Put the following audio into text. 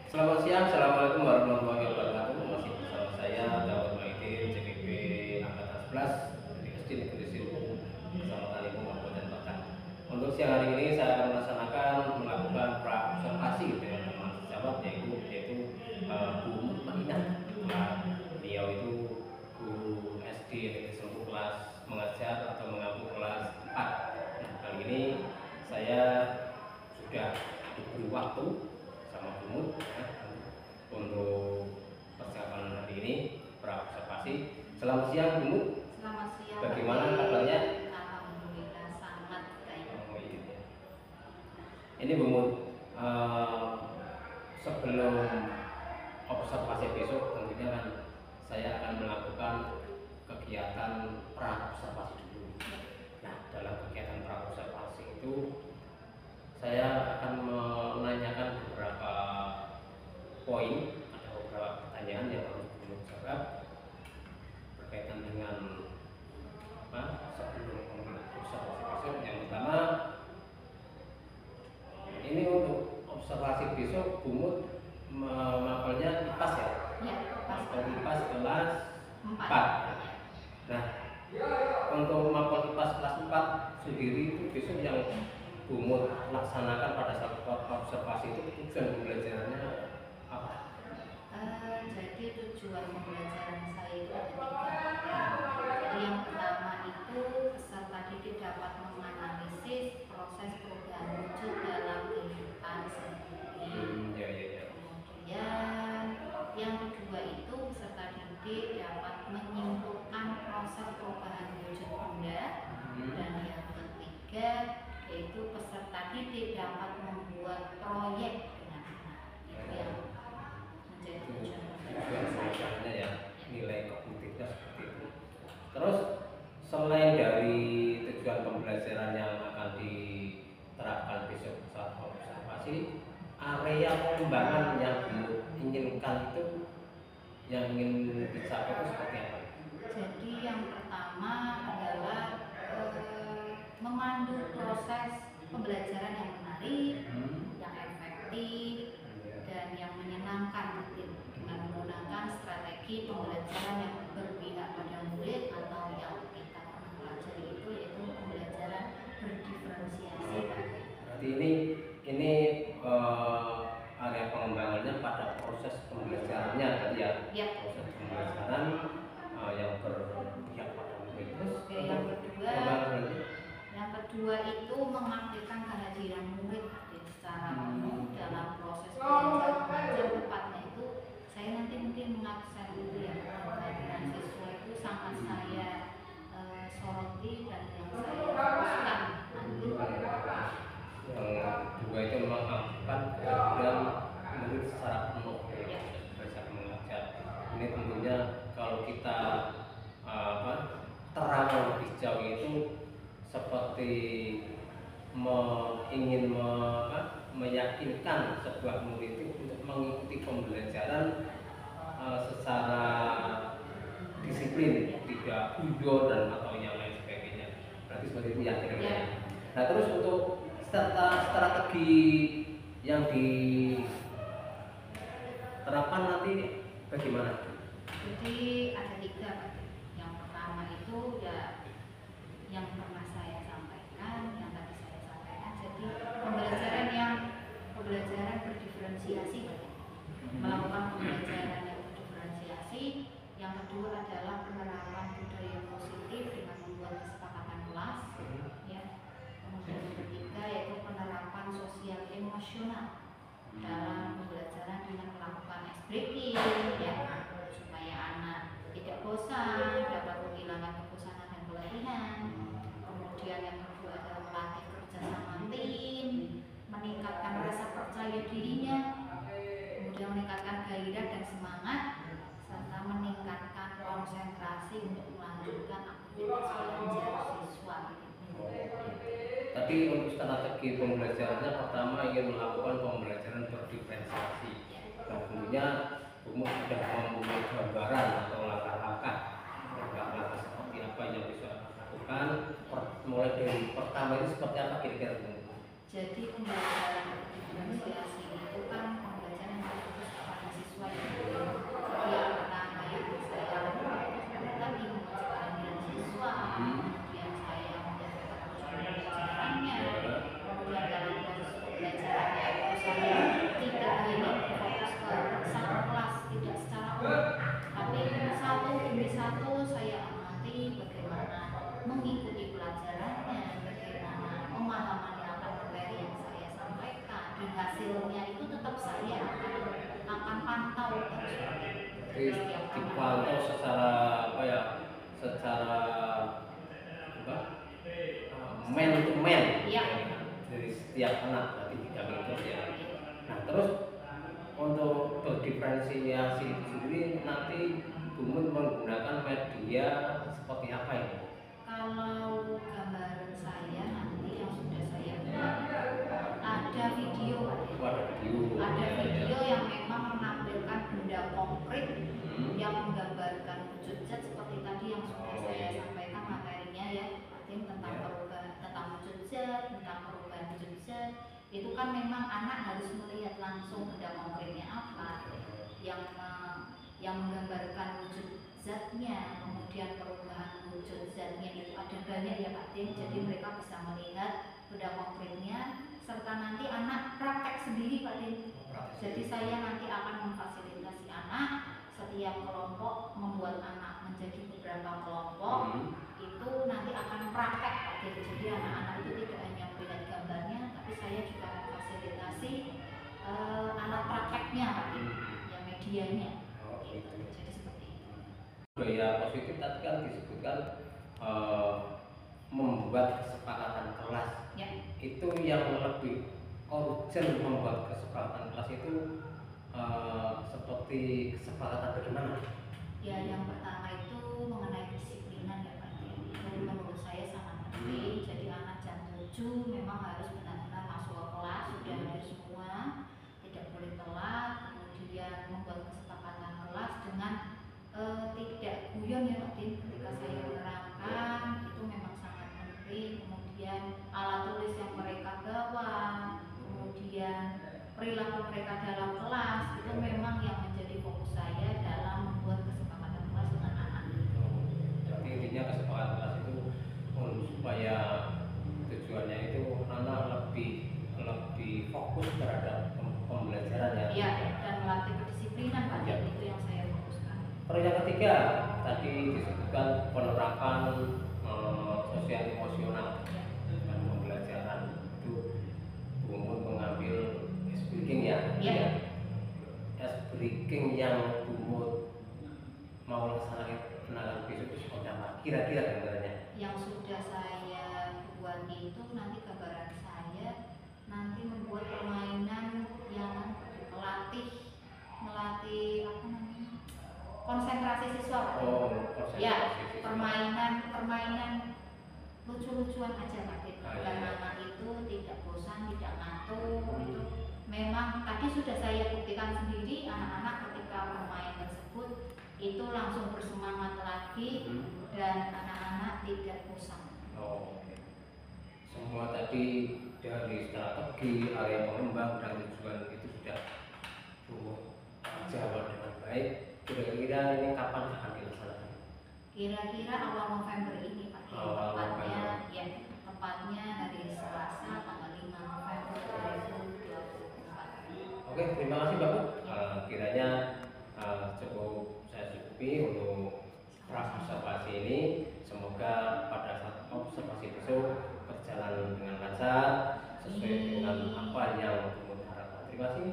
Selamat siang, Assalamualaikum warahmatullahi wabarakatuh. Masih bersama saya Daud Maidin, CPP Angkatan 11 dari SD Negeri Silku bersama Talimu Kabupaten Batang. Untuk siang hari ini saya akan melakukan pra-observasi dengan teman sejawat yaitu Bu Mutmainah. Beliau itu guru SD Negeri Silku kelas mengajar atau mengaku kelas 4. Nah, kali ini saya sudah diberi waktu sama Bu Mut untuk persiapan hari ini pra-observasi. Selamat siang Bu Mut. Selamat siang. Bagaimana kabarnya? Alhamdulillah sangat baik. Oh, iya. Ini Bu Mut, sebelum observasi besok tentunya kan saya akan melakukan kegiatan pra-observasi dulu. Nah, dalam kegiatan pra-observasi itu saya akan menanyakan beberapa poin, ada beberapa pertanyaan yang harus belum jawab berkaitan dengan sebelum observasi besok. Yang pertama, ini untuk observasi besok Bu Mut mapelnya IPAS ya? Ya, Mapel IPAS kelas 4. 4. Nah, untuk mapel IPAS kelas 4 sendiri itu besok yang Bu Mut laksanakan pada saat observasi itu tujuan pembelajarannya apa? Jadi tujuan pembelajaran saya itu ada 3. Jadi yang pertama itu peserta didik dapat menganalisis proses perubahan wujud dalam kehidupan sehari-hari. Ya. Kemudian yang kedua itu peserta didik dapat menyimpulkan proses perubahan wujud benda. Dan yang ketiga yaitu peserta didik dapat membuat proyek dengan anak. Itu yang menjadi tujuan pembelajarannya ya, nilai kognitifnya seperti itu. Terus selain dari tujuan pembelajaran yang akan diterapkan besok saat observasi, area pengembangan yang diinginkan itu, yang ingin dicapai itu seperti apa? Jadi yang pertama adalah memandu proses pembelajaran yang menarik, yang efektif, dan yang menyenangkan dengan menggunakan strategi pembelajaran yang berpihak pada murid atau yang kita pernah pelajari itu yaitu pembelajaran berdiferensiasi. Berarti ini area pengembangannya pada proses pembelajarannya tadi ya? Ya. Proses pembelajaran yang berpihak pada murid. Terus yang kedua itu mengaktifkan kehadiran murid secara penuh dalam proses belajar mengajar. Tepatnya itu saya nanti mungkin mengaksen itu ya, kehadiran siswa itu sangat saya soroti dan yang saya fokuskan nanti. Yang kedua itu mengaktifkan kehadiran murid secara penuh belajar mengajar. Ini tentunya kalau kita terang lebih jauh itu seperti ingin meyakinkan sebuah murid itu untuk mengikuti pembelajaran secara disiplin, tidak mundur dan atau yang lain sebagainya. Berarti seperti itu ya kira-kira. Nah, terus untuk strategi yang diterapkan nanti bagaimana? Jadi ada 3 Pak. Yang pertama itu ya yang pernah saya sampaikan, yang tadi saya sampaikan. Jadi pembelajaran berdiferensiasi, melakukan pembelajaran yang berdiferensiasi. Yang kedua adalah penerapan budaya positif dengan membuat kesepakatan kelas. Ya. Kemudian yang ketiga yaitu penerapan sosial emosional dalam pembelajaran dengan melakukan ice breaking, ya, supaya anak tidak bosan, dapat menghilangkan kebosanan dan keletihan. Kemudian yang kedua adalah melatih kerjasama tim, meningkatkan rasa percaya dirinya, kemudian meningkatkan gairah dan semangat, serta meningkatkan konsentrasi untuk melanjutkan aktivitas belajar siswa. Tapi untuk strategi pembelajarannya pertama ingin melakukan pembelajaran berdiferensiasi. Nah, tentunya Bu Mut sudah mempunyai gambaran atau langkah-langkah seperti apa yang bisa dilakukan. Mulai dari pertama itu seperti apa kira-kira Bu Mut? Jadi pembelajaran berdiferensiasi itu kan pembelajaran yang berfokus Jadi dipantau secara apa ya, secara apa, man to man Iya. dari setiap anak nanti tidak terus ya. Nah terus untuk berdiferensiasi itu sendiri nanti Bumut menggunakan media seperti apa ini? Kalau gambaran saya nanti yang sudah saya buat ada video, ada video yang memang menampilkan benda konkret yang menggambarkan wujud zat seperti tadi yang sudah saya sampaikan materinya ya, tentang perubahan, tentang wujud zat, tentang perubahan wujud zat. Itu kan memang anak harus melihat langsung benda konkretnya apa yang menggambarkan wujud zatnya, kemudian perubahan wujud zatnya itu ada banyak ya Pak Tim. Jadi mereka bisa melihat benda konkretnya serta nanti anak praktek sendiri Pak Tim. Jadi saya nanti akan memfasilitasi anak, setiap kelompok membuat anak menjadi beberapa kelompok, itu nanti akan praktek Pak Tim. Jadi anak-anak itu tidak hanya melihat gambarnya, tapi saya juga memfasilitasi alat prakteknya Pak Tim, ya medianya. Gitu. Jadi seperti itu. Budaya positif tadi kan disebutkan membuat kesepakatan kelas. Ya. Itu yang lebih urgent membuat kesepakatan kelas itu seperti kesepakatan bagaimana? Ya, yang pertama itu mengenai kedisiplinan ya Pak. Jadi menurut saya sangat penting. Jadi anak jam 7 memang harus benar-benar masuk ke kelas, sudah hadir semua, tidak boleh telat. Kemudian membuat kesepakatan kelas dengan tidak guyon ya Pak Tim. Ketika saya menerangkan itu memang sangat penting. Kemudian alat tulis yang mereka bawa, kemudian perilaku mereka dalam kelas itu memang yang menjadi fokus saya dalam membuat kesepakatan kelas dengan anak. Jadi intinya kesepakatan kelas itu supaya tujuannya itu anak lebih fokus terhadap pembelajaran ya. Iya, dan melatih kedisiplinan Pak Tim, itu yang saya fokuskan. Terus yang ketiga tadi disebutkan penerapan sosial emosional dan pembelajaran itu Bumut mengambil ice breaking ya. Iya. Ice breaking yang Bumut mau laksanakan besok seperti apa? Kira-kira gambarannya? Yang sudah saya buat itu nanti gambaran saya nanti membuat permainan yang melatih apa namanya, konsentrasi siswa. Ya, permainan lucu-lucuan aja Pak Tim. Agar anak itu tidak bosan, tidak ngantuk. Itu memang tadi sudah saya buktikan sendiri, anak-anak ketika bermain tersebut itu langsung bersemangat lagi dan anak-anak tidak bosan. Semua tadi dari strategi, area pengembang dan tujuan itu sudah jawab dengan baik. Kira-kira ini kapan akan dilaksanakan? Kira-kira awal November ini Pak. Tepatnya hari Selasa tanggal 5 November 2024. Oke, terima kasih Bapak. Kiranya cukup saya cukupi untuk observasi ini. Semoga pada saat observasi besok berjalan dengan lancar sesuai dengan apa yang Bumut harapkan. Terima kasih.